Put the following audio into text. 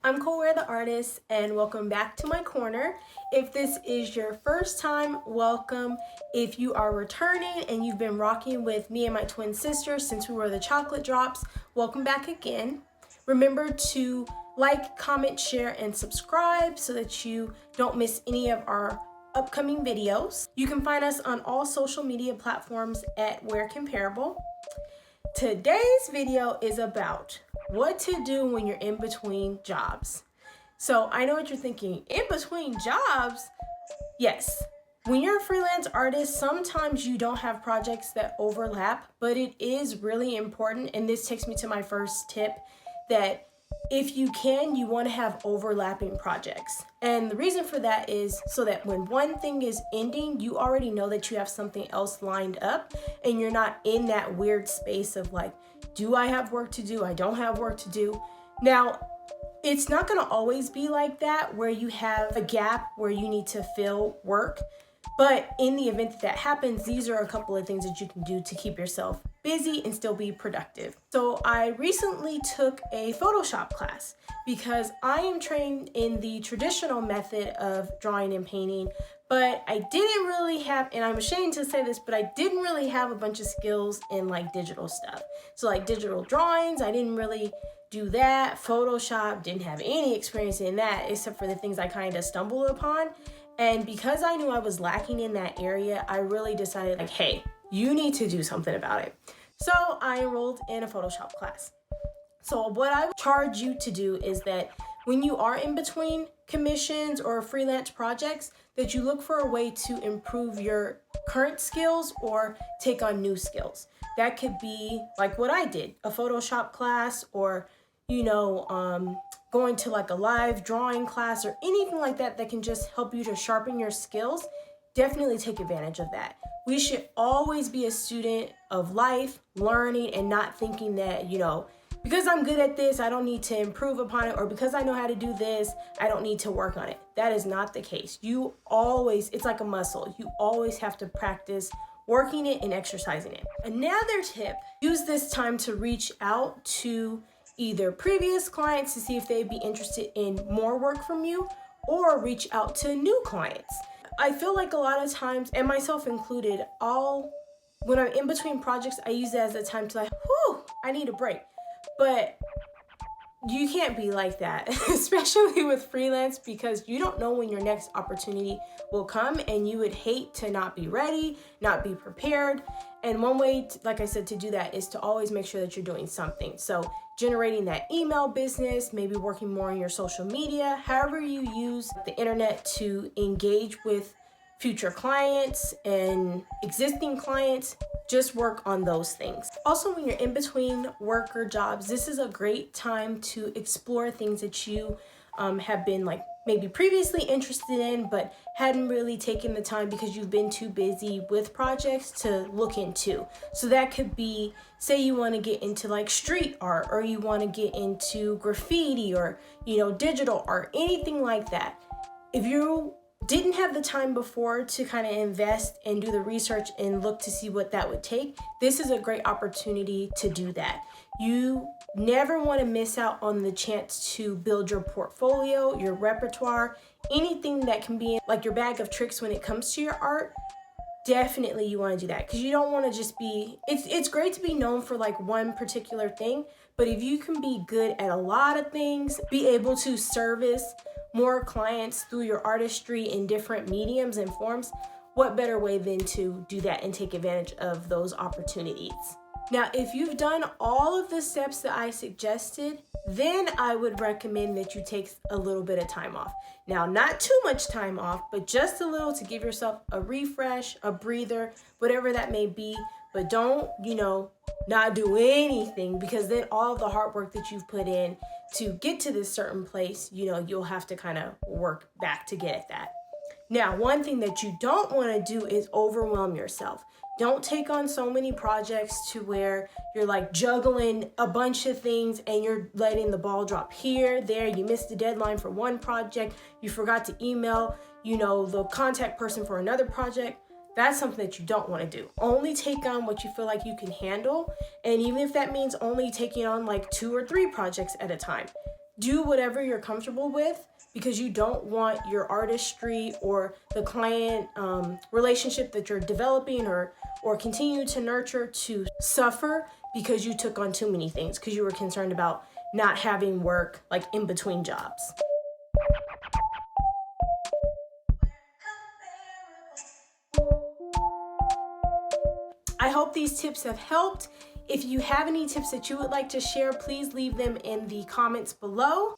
I'm Ware the artist, and welcome back to my corner. If this is your first time, welcome. If you are returning and you've been rocking with me and my twin sister since we were the chocolate drops, welcome back again. Remember to like, comment, share, and subscribe so that you don't miss any of our upcoming videos. You can find us on all social media platforms at Ware Compairable. Today's video is about what to do when you're in between jobs. So I know what you're thinking, in between jobs? Yes. When you're a freelance artist, sometimes you don't have projects that overlap, but it is really important, and this takes me to my first tip, that if you can, you want to have overlapping projects. And the reason for that is so that when one thing is ending, you already know that you have something else lined up and you're not in that weird space of like, do I have work to do? I don't have work to do. Now, it's not going to always be like that where you have a gap where you need to fill work. But in the event that happens, these are a couple of things that you can do to keep yourself busy and still be productive. So I recently took a Photoshop class because I am trained in the traditional method of drawing and painting, but I didn't really have, and I'm ashamed to say this, but I didn't really have a bunch of skills in like digital stuff. So like digital drawings, I didn't really do that. Photoshop, didn't have any experience in that except for the things I kind of stumbled upon. And because I knew I was lacking in that area, I really decided like, hey, you need to do something about it. So I enrolled in a Photoshop class. So what I would charge you to do is that when you are in between commissions or freelance projects, that you look for a way to improve your current skills or take on new skills. That could be like what I did, a Photoshop class, or going to like a live drawing class or anything like that that can just help you to sharpen your skills. Definitely take advantage of that. We should always be a student of life, learning, and not thinking that, because I'm good at this, I don't need to improve upon it, or because I know how to do this, I don't need to work on it. That is not the case. It's like a muscle. You always have to practice working it and exercising it. Another tip, use this time to reach out to either previous clients to see if they'd be interested in more work from you, or reach out to new clients. I feel like a lot of times, and myself included, when I'm in between projects, I use it as a time to like, I need a break. But you can't be like that, especially with freelance, because you don't know when your next opportunity will come, and you would hate to not be ready, not be prepared. And one way, like I said, to do that is to always make sure that you're doing something. So generating that email business, maybe working more on your social media, however you use the internet to engage with future clients and existing clients, just work on those things. Also, when you're in between work or jobs, this is a great time to explore things that you have been like maybe previously interested in, but hadn't really taken the time because you've been too busy with projects to look into. So that could be, say you want to get into like street art, or you want to get into graffiti, or, digital art, anything like that. If you didn't have the time before to kind of invest and do the research and look to see what that would take, this is a great opportunity to do that. You never want to miss out on the chance to build your portfolio, your repertoire, anything that can be like your bag of tricks when it comes to your art. Definitely you want to do that, because you don't want to just be, it's great to be known for like one particular thing, but if you can be good at a lot of things, be able to service more clients through your artistry in different mediums and forms, what better way than to do that and take advantage of those opportunities? Now, if you've done all of the steps that I suggested, then I would recommend that you take a little bit of time off. Now, not too much time off, but just a little to give yourself a refresh, a breather, whatever that may be. But don't, not do anything, because then all of the hard work that you've put in to get to this certain place, you'll have to kind of work back to get at that. Now, one thing that you don't want to do is overwhelm yourself. Don't take on so many projects to where you're like juggling a bunch of things and you're letting the ball drop here, there. You missed the deadline for one project. You forgot to email, the contact person for another project. That's something that you don't want to do. Only take on what you feel like you can handle. And even if that means only taking on like 2 or 3 projects at a time, Do whatever you're comfortable with, because you don't want your artistry or the client relationship that you're developing or continue to nurture to suffer because you took on too many things, because you were concerned about not having work like in between jobs. I hope these tips have helped. If you have any tips that you would like to share, please leave them in the comments below.